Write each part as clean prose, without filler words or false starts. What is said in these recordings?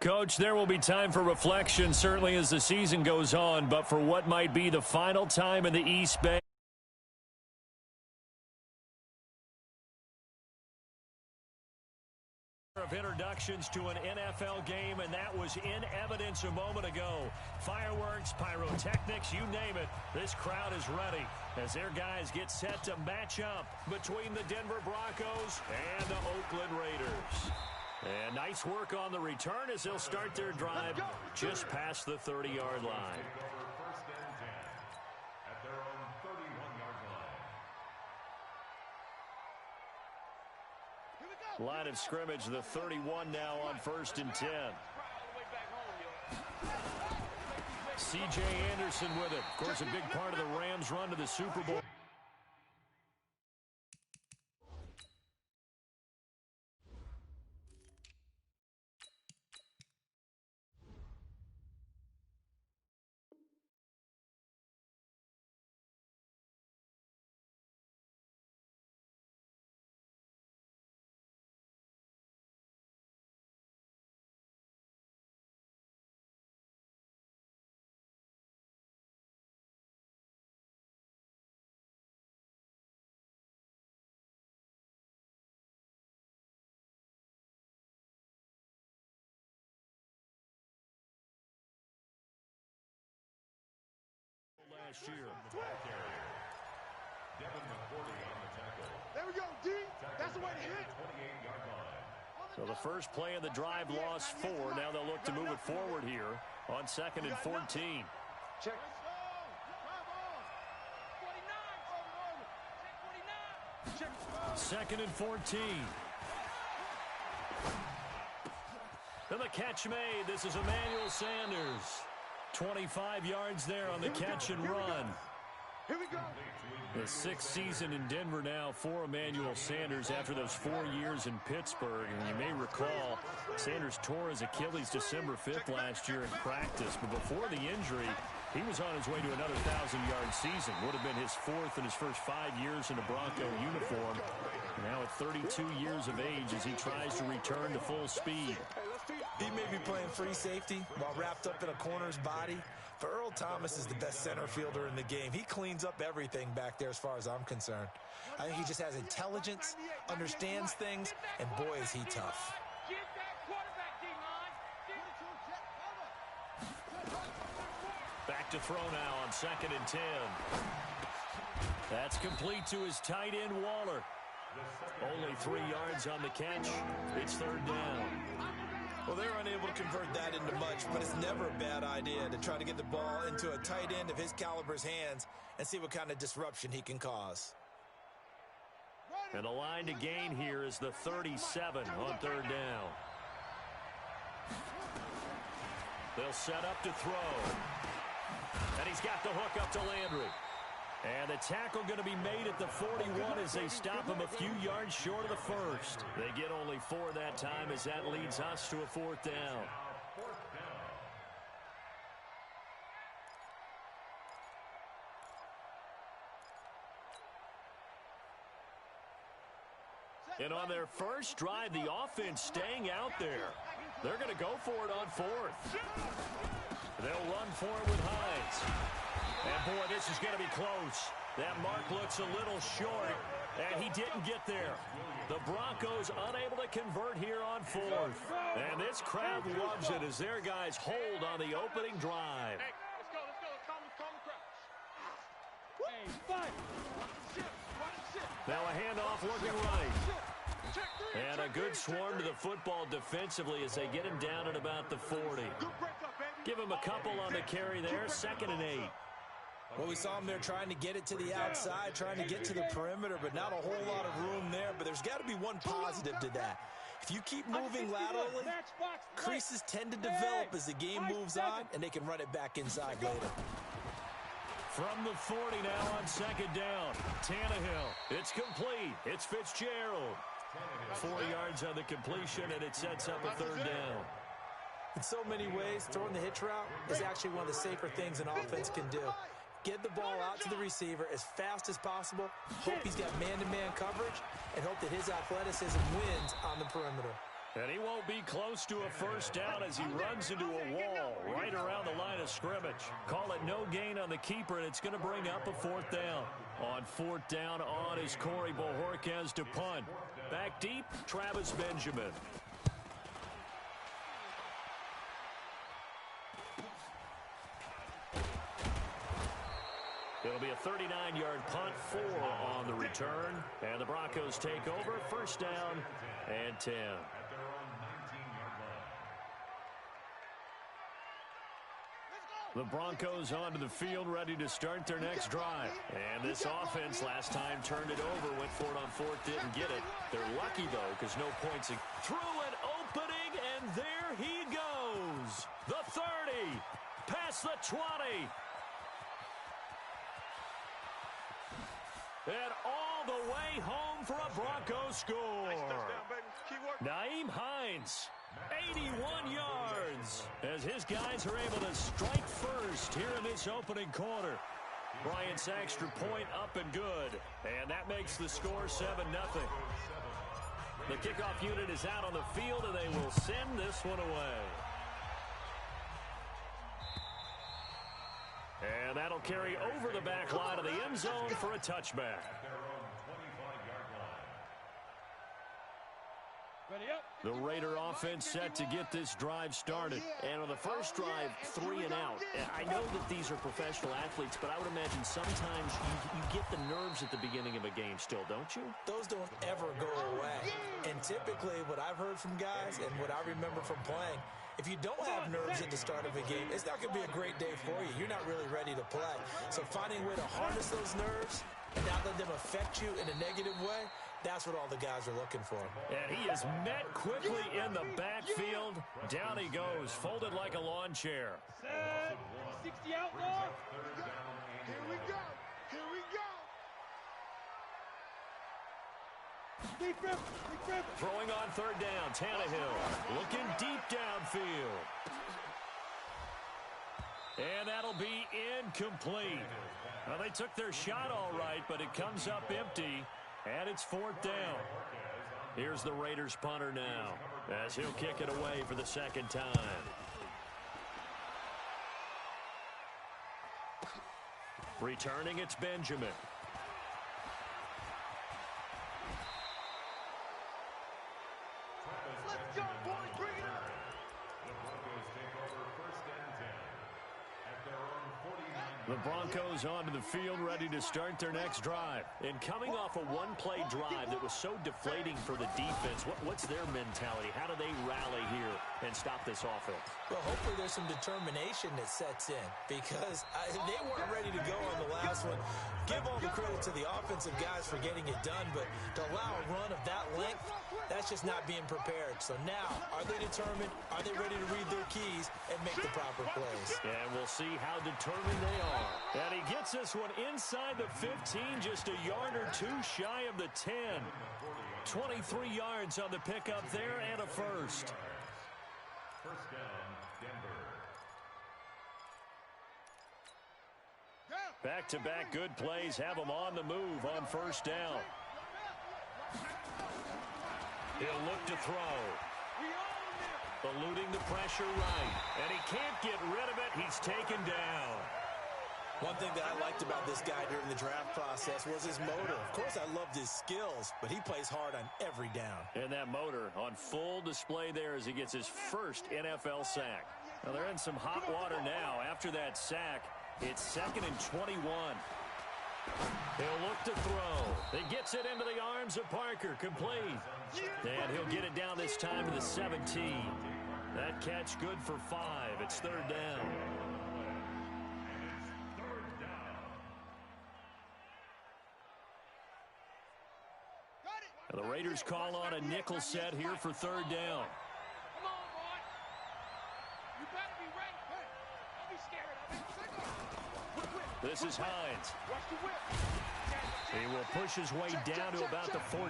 Coach, there will be time for reflection, certainly as the season goes on, but for what might be the final time in the East Bay. Of introductions to an NFL game, and that was in evidence a moment ago. Fireworks, pyrotechnics, you name it. This crowd is ready as their guys get set to match up between the Denver Broncos and the Oakland Raiders. And nice work on the return as they'll start their drive just past the 30-yard line. Line of scrimmage, the 31 now on 1st and 10. C.J. Anderson with it. Of course, a big part of the Rams' run to the Super Bowl. Last year. There we go, D. That's the way to hit. So the first play of the drive lost 4. Now they'll look to move it forward here on 2nd and 14. Check. 2nd and 14. And the catch made. This is Emmanuel Sanders. 25 yards there on the catch and run. Here we go. The 6th season in Denver now for Emmanuel Sanders after those 4 years in Pittsburgh. And you may recall, Sanders tore his Achilles December 5th last year in practice. But before the injury, he was on his way to another 1,000-yard season. Would have been his 4th in his first 5 years in a Bronco uniform. Now at 32 years of age as he tries to return to full speed. He may be playing free safety while wrapped up in a corner's body, but Earl Thomas is the best center fielder in the game. He cleans up everything back there as far as I'm concerned. I think he just has intelligence, understands things, and boy, is he tough. Back to throw now on 2nd and 10. That's complete to his tight end, Waller. Only 3 yards on the catch. It's 3rd down. Well, they're unable to convert that into much, but it's never a bad idea to try to get the ball into a tight end of his caliber's hands and see what kind of disruption he can cause. And the line to gain here is the 37 on 3rd down. They'll set up to throw. And he's got the hook up to Landry. And the tackle going to be made at the 41 as they stop him a few yards short of the first. They get only 4 that time as that leads us to a 4th down. And on their first drive, the offense staying out there. They're going to go for it on 4th. They'll run for it with Hines. And, boy, this is going to be close. That mark looks a little short, and he didn't get there. The Broncos unable to convert here on 4th. And this crowd loves it as their guys hold on the opening drive. Hey, let's go. Calm the crowd. Now a handoff looking right. And a good swarm to the football defensively as they get him down at about the 40. Give him a couple on the carry there, 2nd and 8. Well, we saw him there trying to get it to the outside, trying to get to the perimeter, but not a whole lot of room there. But there's got to be one positive to that. If you keep moving laterally, creases tend to develop as the game moves on, and they can run it back inside later. From the 40 now on 2nd down. Tannehill. It's complete. It's Fitzgerald. 4 yards on the completion, and it sets up a 3rd down. In so many ways, throwing the hitch route is actually one of the safer things an offense can do. Get the ball out to the receiver as fast as possible, hope he's got man-to-man coverage, and hope that his athleticism wins on the perimeter. And he won't be close to a first down as he runs into a wall right around the line of scrimmage. Call it no gain on the keeper, and it's going to bring up a fourth down. On fourth down on is Corey Bojorquez to punt. Back deep, Travis Benjamin. It'll be a 39-yard punt, 4 on the return. And the Broncos take over, first down and 10. The Broncos onto the field, ready to start their next drive. And this offense last time turned it over, went for it on fourth, didn't get it. They're lucky, though, because no points. Through an opening, and there he goes. The 30, past the 20. And all the way home for a Broncos score. Nice touchdown, baby. Keep working. Nyheim Hines, 81 yards, as his guys are able to strike first here in this opening quarter. Bryant's extra point up and good, and that makes the score 7-0. The kickoff unit is out on the field, and they will send this one away. And that'll carry over the back line of the end zone for a touchback. The Raider offense set to get this drive started. And on the first drive, 3 and out. I know that these are professional athletes, but I would imagine sometimes you get the nerves at the beginning of a game still, don't you? Those don't ever go away. And typically what I've heard from guys and what I remember from playing, if you don't have nerves at the start of a game, it's not going to be a great day for you. You're not really ready to play. So finding a way to harness those nerves and not let them affect you in a negative way, that's what all the guys are looking for. And he is met quickly in the backfield. Down he goes, folded like a lawn chair. Set. 60 outlaw. Here we go. Here we go. Throwing on third down, Tannehill looking deep downfield. And that'll be incomplete. Well, they took their shot all right, but it comes up empty, and it's fourth down. Here's the Raiders punter now, as he'll kick it away for the second time. Returning, it's Benjamin. Let's go, boys. Bring it up. The Broncos onto the field, ready to start their next drive. And coming off a one-play drive that was so deflating for the defense, what's their mentality? How do they rally here and stop this offense? Well, hopefully there's some determination that sets in, because they weren't ready to go on the last one. Give all the credit to the offensive guys for getting it done, but to allow a run of that length, that's just not being prepared. So now, are they determined? Are they ready to read their keys and make the proper plays? And we'll see how determined they are. And he gets this one inside the 15, just a yard or two shy of the 10. 23 yards on the pickup there and a first. First down, Denver. Back-to-back good plays have them on the move on first down. He'll look to throw. Eluding the pressure right. And he can't get rid of it. He's taken down. One thing that I liked about this guy during the draft process was his motor. Of course, I loved his skills, but he plays hard on every down. And that motor on full display there as he gets his first NFL sack. Now, they're in some hot water now. After that sack, it's 2nd and 21. He'll look to throw. He gets it into the arms of Parker, complete. And he'll get it down this time to the 17. That catch good for 5. It's third down. And the Raiders call on a nickel set here for third down. Come on, Rod. You better be ready. Don't be scared of it. This is Hines. Watch the whip. He will push his way down to about the 14.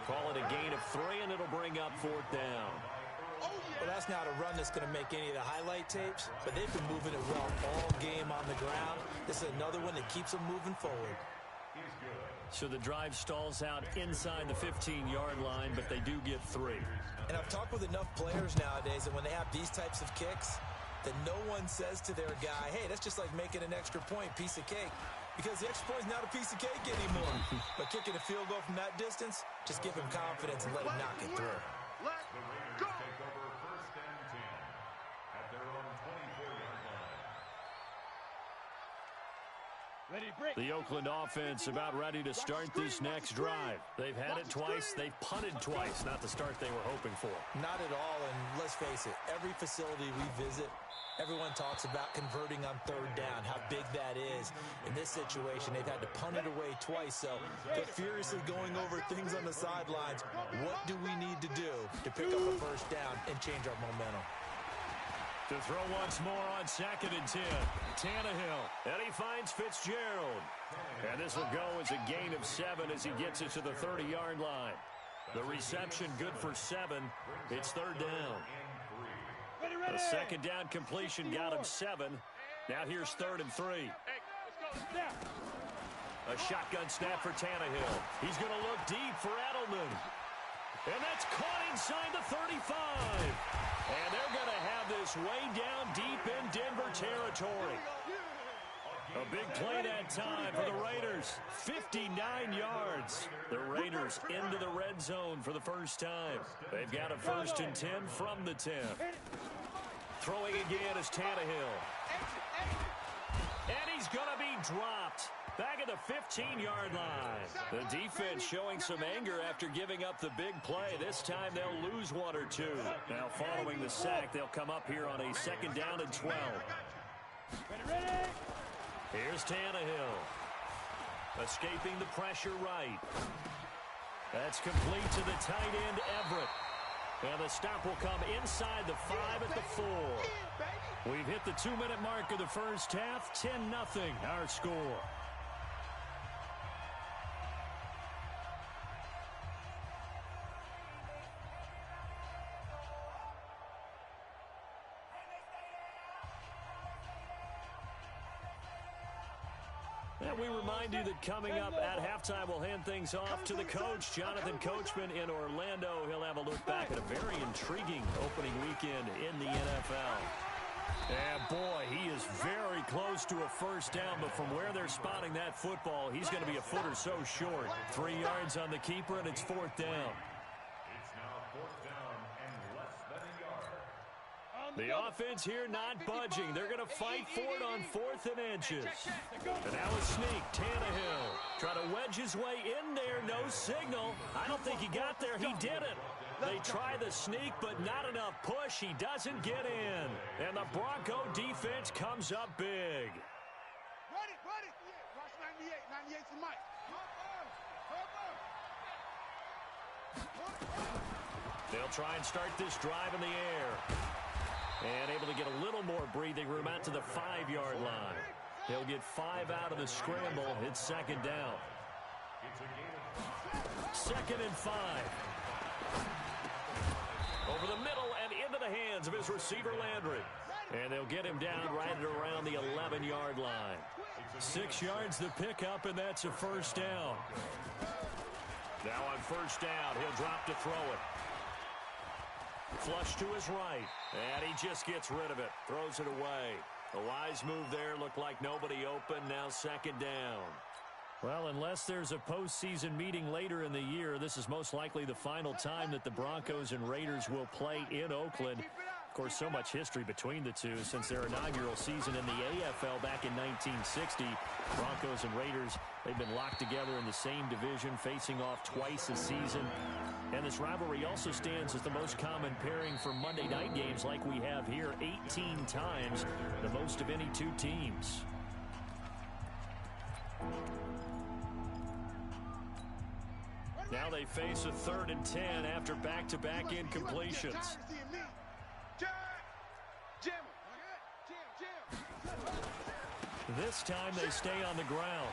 Call it a gain of 3, and it'll bring up fourth down. Well, that's not a run that's going to make any of the highlight tapes, but they've been moving it well all game on the ground. This is another one that keeps them moving forward. He's good. So the drive stalls out inside the 15-yard line, but they do get 3. And I've talked with enough players nowadays that when they have these types of kicks, that no one says to their guy, hey, that's just like making an extra point, piece of cake. Because the extra point is not a piece of cake anymore. But kicking a field goal from that distance, just give him confidence and let him knock it through. The Raiders take over 1st and 10 at their own 24-yard line. The Oakland offense about ready to start this next drive. They've had it twice. They've punted twice. Not the start they were hoping for. Not at all, and let's face it, every facility we visit, everyone talks about converting on 3rd down, how big that is. In this situation, they've had to punt it away twice, so they're furiously going over things on the sidelines. What do we need to do to pick up a 1st down and change our momentum? To throw once more on 2nd and 10. Tannehill. And he finds Fitzgerald. And this will go as a gain of 7 as he gets it to the 30-yard line. The reception good for 7. It's 3rd down. A 2nd down completion got him 7. Now here's 3rd and 3. A shotgun snap for Tannehill. He's going to look deep for Edelman. And that's caught inside the 35. And they're going to have this way down deep in Denver territory. A big play that time for the Raiders. 59 yards. The Raiders into the red zone for the first time. They've got a 1st and 10 from the 10. Throwing again is Tannehill. And he's going to be dropped. Back at the 15-yard line. The defense showing some anger after giving up the big play. This time they'll lose 1 or 2. Now following the sack, they'll come up here on a 2nd down and 12. Here's Tannehill. Escaping the pressure right. That's complete to the tight end, Everett. And the stop will come inside the 5 at the 4. We've hit the 2-minute mark of the first half. 10-0 our score. And we remind you that coming up at halftime, we'll hand things off to the coach, Jonathan Coachman in Orlando. He'll have a look back at a very intriguing opening weekend in the NFL. And boy, he is very close to a 1st down, but from where they're spotting that football, he's going to be a foot or so short. 3 yards on the keeper, and it's 4th down. It's now 4th down and less than a yard. The offense here not budging. They're going to fight for it on 4th and inches. And now a sneak. Tannehill trying to wedge his way in there. No signal. I don't think he got there. He didn't. They try the sneak, but not enough push. He doesn't get in. And the Bronco defense comes up big. Run it. Watch 98. 98's the mic. They'll try and start this drive in the air. And able to get a little more breathing room out to the 5-yard line. He'll get 5 out of the scramble. It's 2nd down. 2nd and 5. Over the middle and into the hands of his receiver, Landry. And they'll get him down right at around the 11-yard line. 6 yards the pickup, and that's a 1st down. Now on 1st down, he'll drop to throw it. Flush to his right, and he just gets rid of it. Throws it away. A wise move there. Looked like nobody open. Now 2nd down. Well, unless there's a postseason meeting later in the year, this is most likely the final time that the Broncos and Raiders will play in Oakland. Of course, so much history between the two since their inaugural season in the AFL back in 1960. Broncos and Raiders, they've been locked together in the same division, facing off twice a season. And this rivalry also stands as the most common pairing for Monday night games like we have here, 18 times, the most of any two teams. Now they face a 3rd and 10 after back-to-back incompletions. This time they stay on the ground.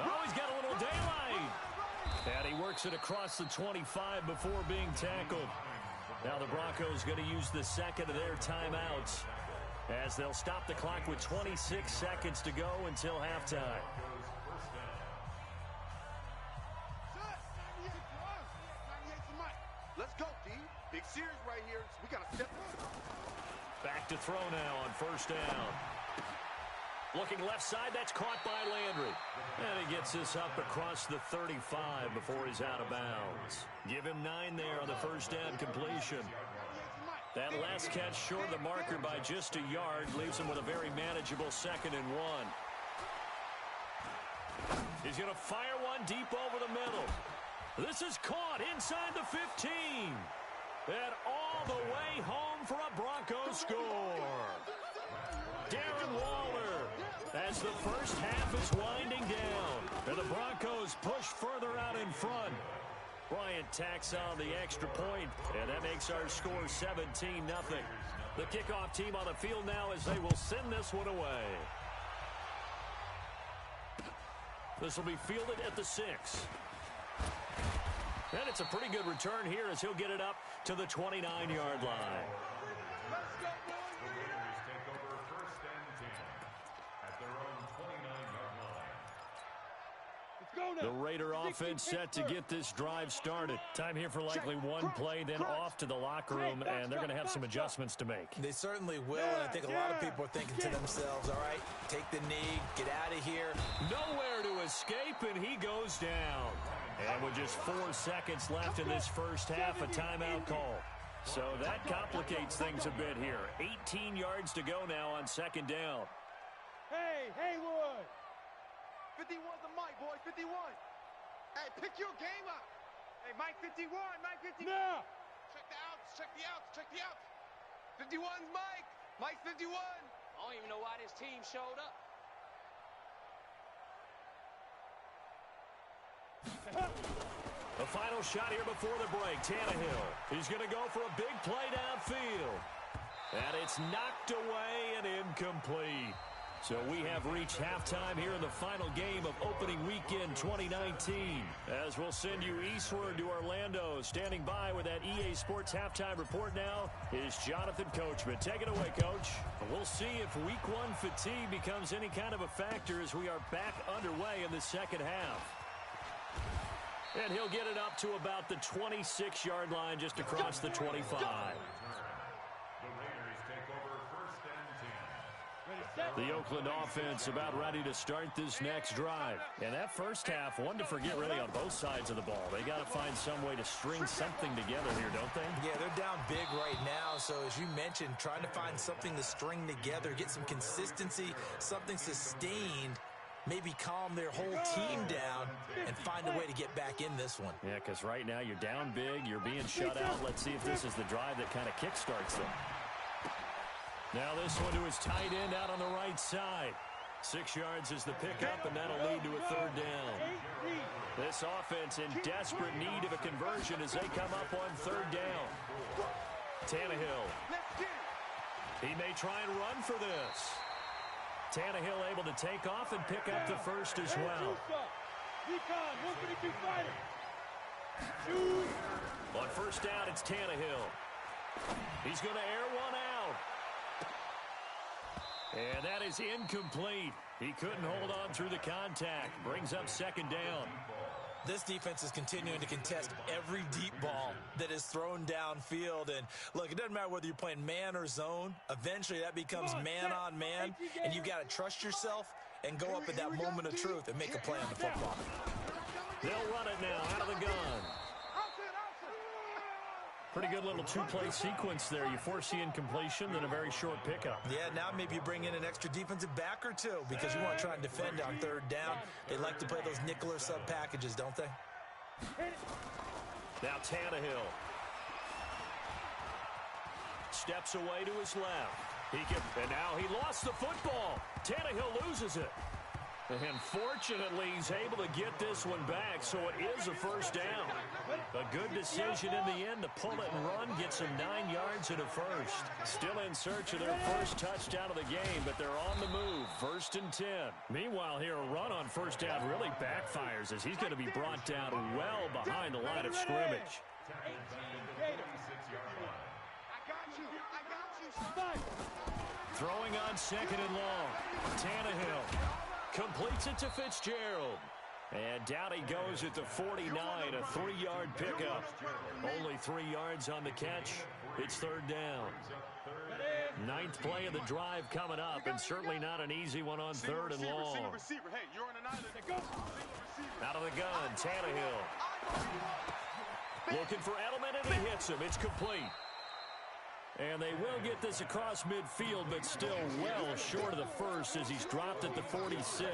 Oh, he's got a little daylight. And he works it across the 25 before being tackled. Now the Broncos going to use the 2nd of their timeouts as they'll stop the clock with 26 seconds to go until halftime. serious right here. So we got to step up. Back to throw now on first down. Looking left side, that's caught by Landry. And he gets this up across the 35 before he's out of bounds. Give him 9 there on the first down completion. That last catch short of the marker by just a yard leaves him with a very manageable 2nd and 1. He's going to fire one deep over the middle. This is caught inside the 15. And all the way home for a Broncos score. Darren Waller, as the first half is winding down, and the Broncos push further out in front. Bryant tacks on the extra point, and that makes our score 17-0. The kickoff team on the field now as they will send this one away. This will be fielded at the 6. And it's a pretty good return here as he'll get it up to the 29-yard line. The Raider offense set to get this drive started. Time here for likely one play, then off to the locker room, and they're going to have some adjustments to make. They certainly will, and I think a lot of people are thinking to themselves, all right, take the knee, get out of here. Nowhere to escape, and he goes down. And with just 4 seconds left in this first half, a timeout call. So that complicates things a bit here. 18 yards to go now on 2nd down. Hey, Haywood. 51's the mic, boys. 51. Hey, pick your game up. Hey, Mike 51. Mike 51. No. Check the outs. Check the outs. Check the outs. 51's Mike. Mike 51. I don't even know why this team showed up. The final shot here before the break. Tannehill. He's going to go for a big play downfield. And it's knocked away and incomplete. So we have reached halftime here in the final game of opening weekend 2019. As we'll send you eastward to Orlando. Standing by with that EA Sports halftime report now is Jonathan Coachman. Take it away, Coach. We'll see if week 1 fatigue becomes any kind of a factor as we are back underway in the second half. And he'll get it up to about the 26-yard line just across the 25. The Oakland offense about ready to start this next drive. And that first half, one to forget really on both sides of the ball. They got to find some way to string something together here, don't they? Yeah, they're down big right now. So as you mentioned, trying to find something to string together, get some consistency, something sustained, maybe calm their whole team down and find a way to get back in this one. Yeah, because right now you're down big, you're being shut out. Let's see if this is the drive that kind of kickstarts them. Now this one to his tight end out on the right side. 6 yards is the pickup, and that'll lead to a 3rd down. This offense in desperate need of a conversion as they come up on 3rd down. Tannehill. He may try and run for this. Tannehill able to take off and pick up the first as well. On first down, it's Tannehill. He's going to air one out. And that is incomplete. He couldn't hold on through the contact. Brings up 2nd down. This defense is continuing to contest every deep ball that is thrown downfield. And look, it doesn't matter whether you're playing man or zone. Eventually that becomes man on man, and you've got to trust yourself and go up at that moment of truth and make a play on the football. They'll run it now out of the gun. Pretty good little 2-play sequence there. You force the incompletion, then a very short pickup. Yeah, now maybe you bring in an extra defensive back or two because you want to try and defend on 3rd down. They like to play those nickel or sub packages, don't they? Now Tannehill. Steps away to his left. And now he lost the football. Tannehill loses it. And fortunately, he's able to get this one back, so it is a 1st down. A good decision in the end to pull it and run, get some 9 yards and a 1st. Still in search of their first touchdown of the game, but they're on the move, 1st and 10. Meanwhile, here, a run on 1st down really backfires as he's going to be brought down well behind the line of scrimmage. Throwing on 2nd and long. Tannehill completes it to Fitzgerald. And down he goes at the 49, a 3-yard pickup. Only 3 yards on the catch. It's third down. 9th play of the drive coming up, and certainly not an easy one on third and long. Out of the gun, Tannehill. Looking for Edelman, and he hits him. It's complete. And they will get this across midfield, but still well short of the first as he's dropped at the 46.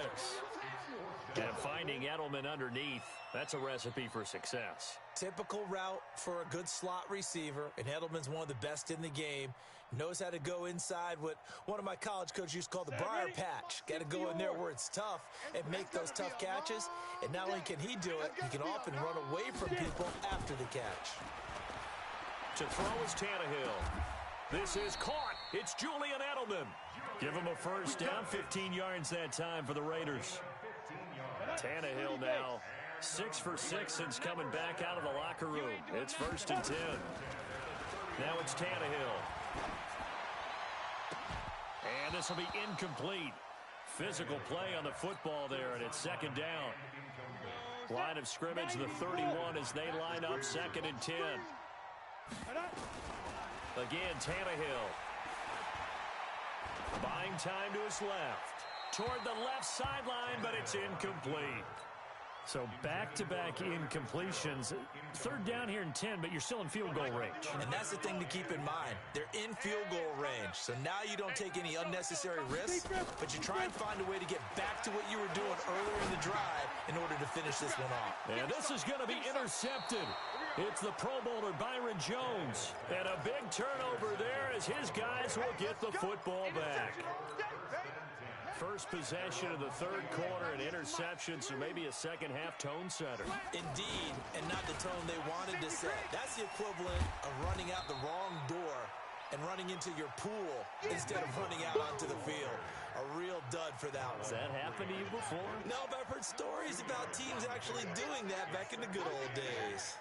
And finding Edelman underneath, that's a recipe for success. Typical route for a good slot receiver, and Edelman's one of the best in the game. Knows how to go inside what one of my college coaches used to call the briar patch. Got to go in there where it's tough and make those tough catches. And not only can he do it, he can often run away from people after the catch. To throw is Tannehill. This is caught. It's Julian Edelman. Give him a first down, 15 yards that time for the Raiders. Tannehill now 6 for 6 since coming back out of the locker room. It's 1st and 10. Now it's Tannehill. And this will be incomplete. Physical play on the football there, and it's 2nd down. Line of scrimmage, the 31 as they line up 2nd and 10. Again, Tannehill. Buying time to his left. Toward the left sideline, but it's incomplete. So back-to-back incompletions. 3rd down here in 10, but you're still in field goal range. And that's the thing to keep in mind. They're in field goal range. So now you don't take any unnecessary risks, but you try and find a way to get back to what you were doing earlier in the drive in order to finish this one off. And this is going to be intercepted. It's the Pro Bowler Byron Jones. And a big turnover there as his guys will get the football back. First possession of the 3rd quarter, an interception, so maybe a second-half tone setter. Indeed, and not the tone they wanted to set. That's the equivalent of running out the wrong door and running into your pool instead of running out onto the field. A real dud for that one. Has that happened to you before? No, but I've heard stories about teams actually doing that back in the good old days.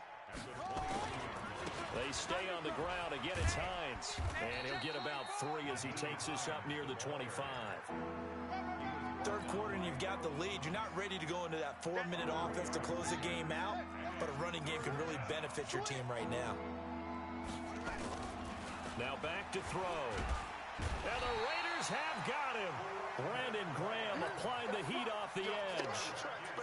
They stay on the ground. Again, it's Hines. And he'll get about 3 as he takes this up near the 25. 3rd quarter and you've got the lead. You're not ready to go into that 4-minute offense to close the game out, but a running game can really benefit your team right now. Now back to throw. And the Raiders have got him. Brandon Graham applied the heat off the edge.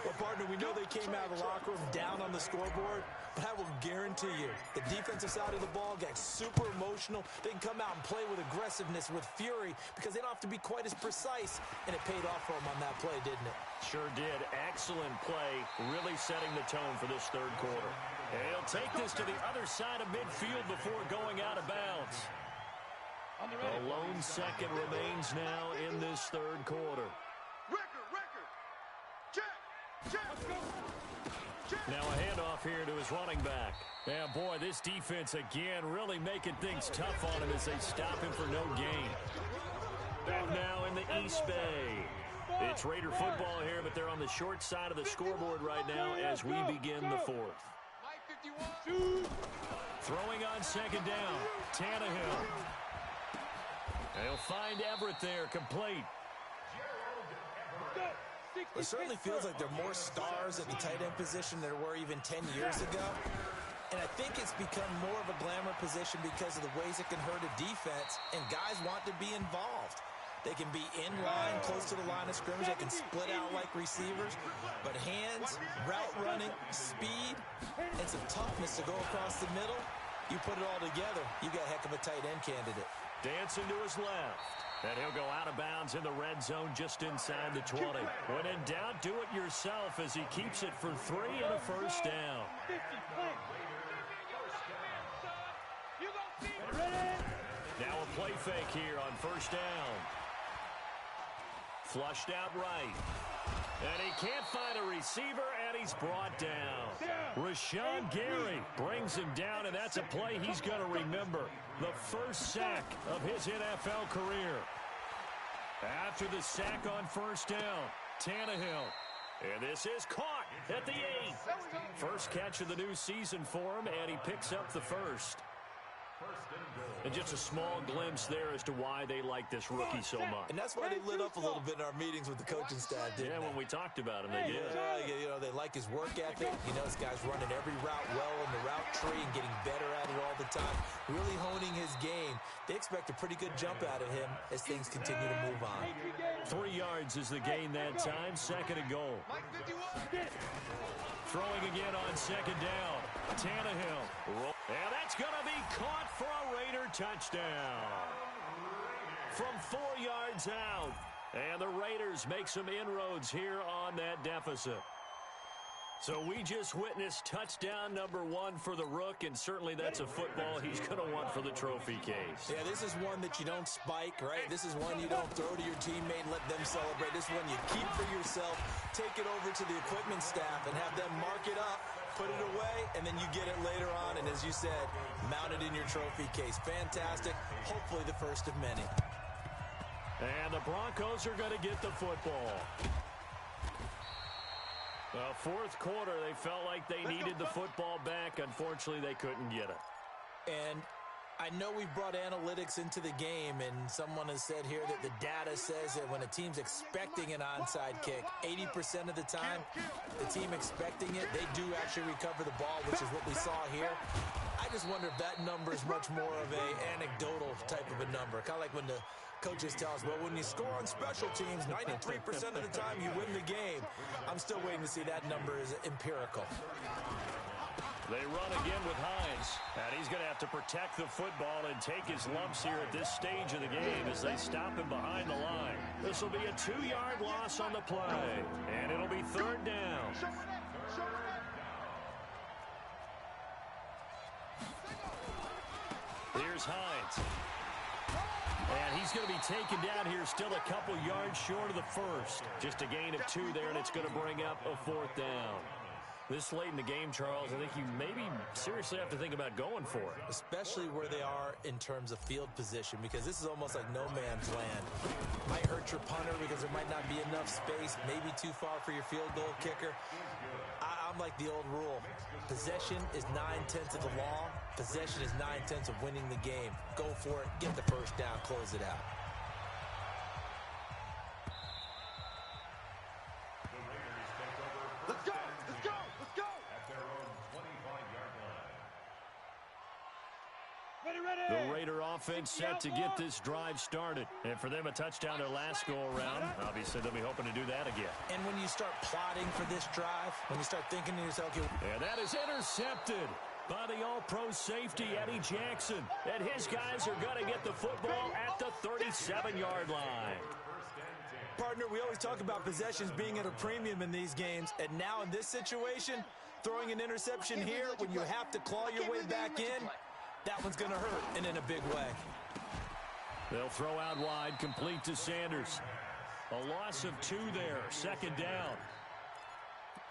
Well, partner, we know they came out of the locker room down on the scoreboard, but I will guarantee you the defensive side of the ball got super emotional. They can come out and play with aggressiveness, with fury, because they don't have to be quite as precise, and it paid off for them on that play, didn't it? Sure did. Excellent play, really setting the tone for this 3rd quarter. And he'll take this to the other side of midfield before going out of bounds. A lone second remains now in this 3rd quarter. Now a handoff here to his running back. And boy, this defense again really making things tough on him as they stop him for no gain. Back now in the East Bay. It's Raider football here, but they're on the short side of the scoreboard right now as we begin the 4th. Throwing on 2nd down. Tannehill. They'll find Everett there, complete. It certainly feels like there are more stars at the tight end position than there were even 10 years ago. And I think it's become more of a glamour position because of the ways it can hurt a defense, and guys want to be involved. They can be in line, close to the line of scrimmage. They can split out like receivers. But hands, route running, speed, and some toughness to go across the middle, you put it all together, you got a heck of a tight end candidate. Dancing to his left. And he'll go out of bounds in the red zone just inside the 20. When in doubt, do it yourself as he keeps it for 3 and a first down. Now a play fake here on 1st down. Flushed out right. And he can't find a receiver, and he's brought down. Rashawn Gary brings him down, and that's a play he's going to remember. The first sack of his NFL career. After the sack on 1st down, Tannehill. And this is caught at the 8. First catch of the new season for him, and he picks up the first. And just a small glimpse there as to why they like this rookie so much. And that's why they lit up a little bit in our meetings with the coaching staff, didn't they? Yeah, when we talked about him, they did. You know, they like his work ethic. You know, this guy's running every route well in the route tree and getting better at it all the time, really honing his game. They expect a pretty good jump out of him as things continue to move on. 3 yards is the gain that time, 2nd and goal. Throwing again on 2nd down. Tannehill. And that's going to be caught for a Raider touchdown. From 4 yards out. And the Raiders make some inroads here on that deficit. So we just witnessed touchdown number 1 for the Rook, and certainly that's a football he's going to want for the trophy case. Yeah, this is one that you don't spike, right? This is one you don't throw to your teammate and let them celebrate. This is one you keep for yourself, take it over to the equipment staff, and have them mark it up, put it away, and then you get it later on, and as you said, mount it in your trophy case. Fantastic. Hopefully the first of many. And the Broncos are going to get the football. The 4th quarter, they felt like they needed the football back. Unfortunately, they couldn't get it. And I know we've brought analytics into the game, and someone has said here that the data says that when a team's expecting an onside kick, 80% of the time, the team expecting it, they do actually recover the ball, which is what we saw here. I just wonder if that number is much more of an anecdotal type of a number. Kind of like when the coaches tell us, well, when you score on special teams, 93% of the time you win the game. I'm still waiting to see that number is empirical. They run again with Hines, and he's going to have to protect the football and take his lumps here at this stage of the game as they stop him behind the line. This will be a 2-yard loss on the play, and it'll be 3rd down. Here's Hines. And he's going to be taken down here, still a couple yards short of the first. Just a gain of 2 there, and it's going to bring up a 4th down. This late in the game, Charles, I think you maybe seriously have to think about going for it. Especially where they are in terms of field position, because this is almost like no man's land. Might hurt your punter because there might not be enough space, maybe too far for your field goal kicker. I'm like the old rule. Possession is 9/10 of the law. Possession is 9/10 of winning the game. Go for it. Get the first down. Close it out. Let's go! Let's go! Let's go! At their own 25-yard line. Ready! The Raider offense set to get this drive started. And for them, a touchdown their last go-around. Obviously, they'll be hoping to do that again. And when you start plotting for this drive, when you start thinking to yourself, and that is intercepted by the all-pro safety, Eddie Jackson. And his guys are going to get the football at the 37-yard line. partner, we always talk about possessions being at a premium in these games, and now in this situation, throwing an interception here when you have to claw your way back in, that one's going to hurt, and in a big way. They'll throw out wide, complete to Sanders. A loss of 2 there, second down.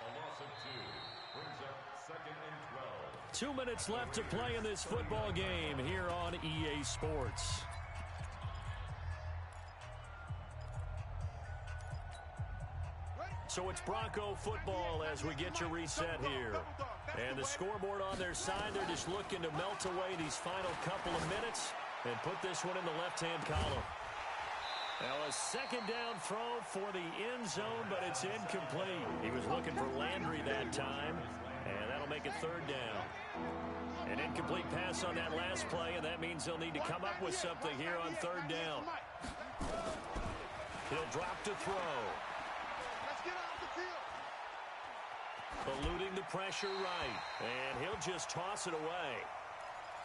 A loss of 2 brings up 2nd and 12. 2 minutes left to play in this football game here on EA Sports. So it's Bronco football as we get your reset here. And the scoreboard on their side, they're just looking to melt away these final couple of minutes and put this one in the left-hand column. Now a second down throw for the end zone, but it's incomplete. He was looking for Landry that time, and that'll make it third down. An incomplete pass on that last play, and that means they'll need to come up with something here on third down. He'll drop to throw. Eluding the pressure right, and he'll just toss it away.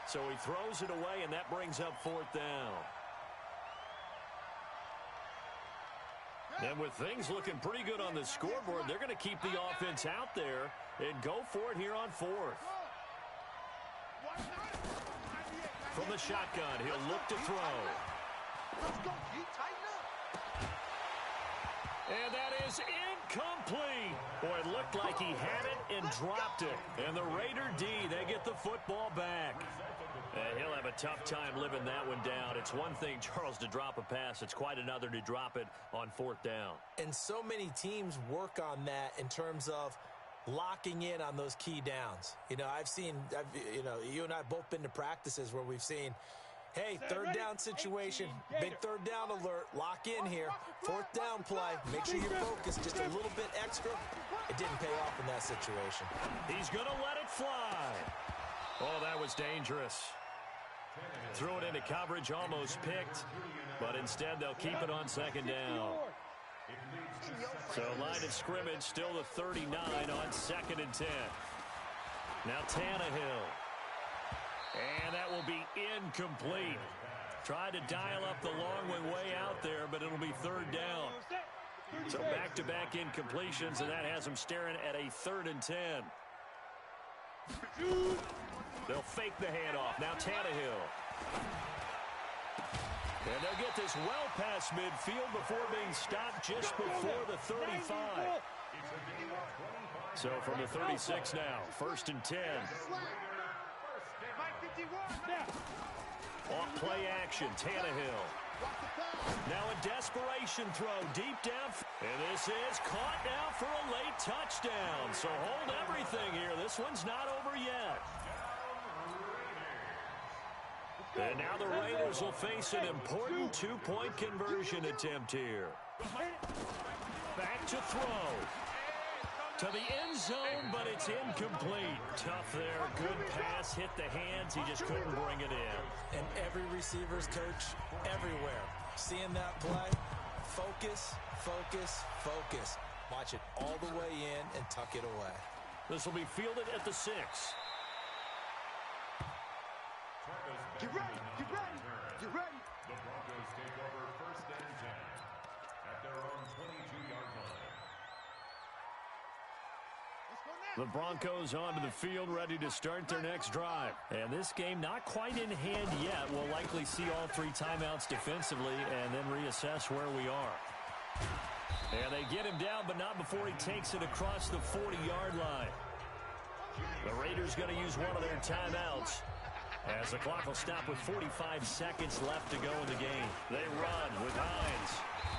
So he throws it away, and that brings up fourth down. And with things looking pretty good on the scoreboard, they're going to keep the offense out there and go for it here on fourth. From the shotgun, he'll look to throw. And that is incomplete. Boy, it looked like he had it and dropped it. And the Raider D, they get the football back. And he'll have a tough time living that one down. It's one thing, Charles, to drop a pass. It's quite another to drop it on fourth down. And so many teams work on that in terms of locking in on those key downs. You know, you and I have both been to practices where we've seen, hey, third down situation, big third down alert, lock in here, fourth down play, make sure you're focused just a little bit extra. It didn't pay off in that situation. He's going to let it fly. Oh, that was dangerous. Threw it into coverage, almost picked, but instead they'll keep it on second down. So line of scrimmage still the 39 on 2nd and 10. Now Tannehill. And that will be incomplete. Tried to dial up the long way out there, but it'll be 3rd down. So back-to-back incompletions, and that has them staring at a 3rd and 10. They'll fake the handoff. Now Tannehill. And they'll get this well past midfield before being stopped just before the 35. So from the 36 now, 1st and 10. Off play action, Tannehill. Now a desperation throw deep down. And this is caught now for a late touchdown. So hold everything here. This one's not over yet. And now the Raiders will face an important 2-point conversion attempt here. Back to throw. To the end zone, but it's incomplete. Tough there. Good pass. Hit the hands. He just couldn't bring it in. And every receiver's coach everywhere, seeing that play, focus, focus, focus. Watch it all the way in and tuck it away. This will be fielded at the 6. Get ready, get ready, get ready. The Broncos take over 1st and 10 at their own 22-yard line. The Broncos onto the field, ready to start their next drive. And this game not quite in hand yet. We'll likely see all 3 timeouts defensively and then reassess where we are. And they get him down, but not before he takes it across the 40-yard line. The Raiders going to use one of their timeouts, as the clock will stop with 45 seconds left to go in the game. They run with Hines.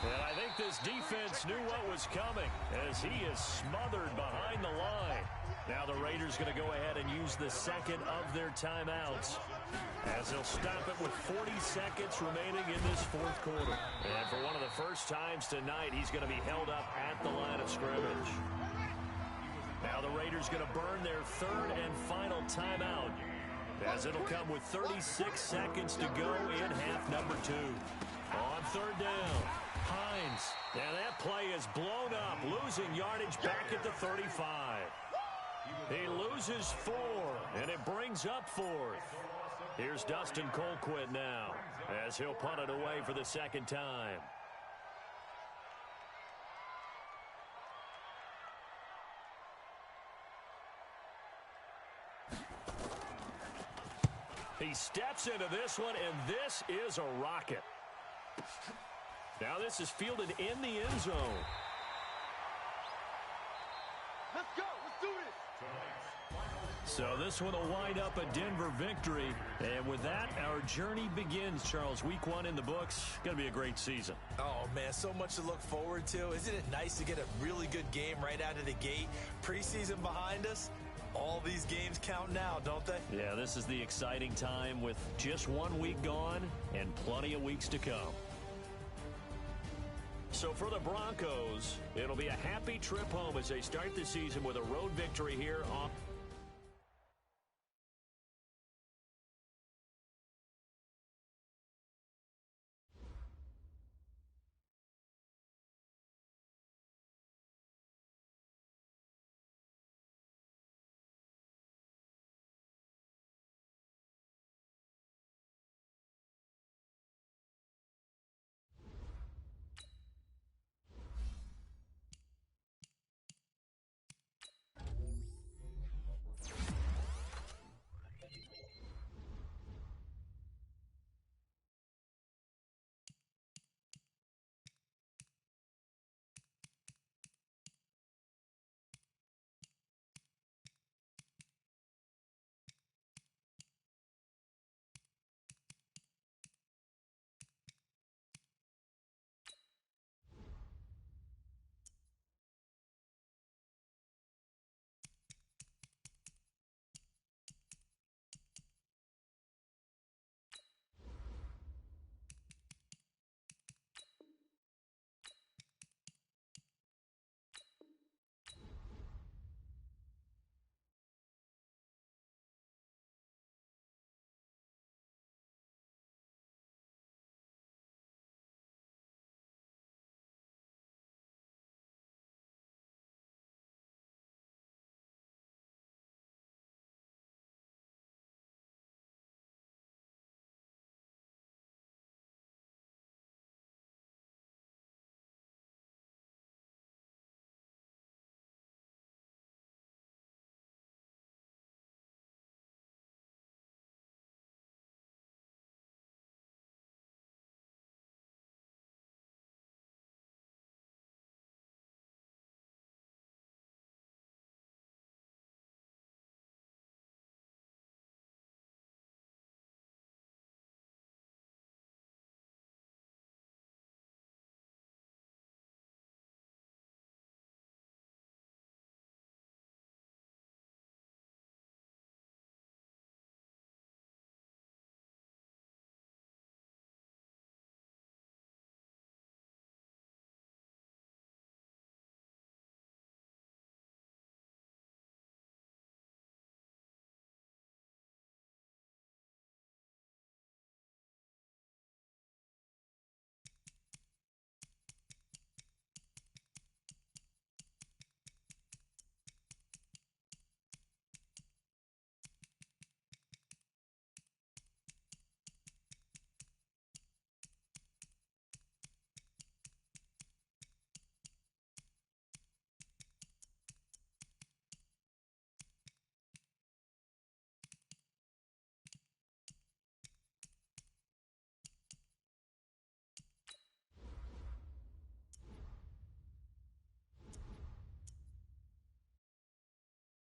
And I think this defense knew what was coming, as he is smothered behind the line. Now the Raiders going to go ahead and use the second of their timeouts, as they'll stop it with 40 seconds remaining in this 4th quarter. And for one of the first times tonight, he's going to be held up at the line of scrimmage. Now the Raiders going to burn their 3rd and final timeout, as it'll come with 36 seconds to go in half number 2. On 3rd down, Hines. And that play is blown up, losing yardage back at the 35. He loses 4, and it brings up 4th. Here's Dustin Colquitt now, as he'll punt it away for the 2nd time. He steps into this one, and this is a rocket. Now this is fielded in the end zone. Let's go, let's do this. So this one will wind up a Denver victory. And with that, our journey begins, Charles. Week 1 in the books. Going to be a great season. Oh, man, so much to look forward to. Isn't it nice to get a really good game right out of the gate? Preseason behind us. All these games count now, don't they? Yeah, this is the exciting time with just 1 week gone and plenty of weeks to come. So for the Broncos, it'll be a happy trip home as they start the season with a road victory here on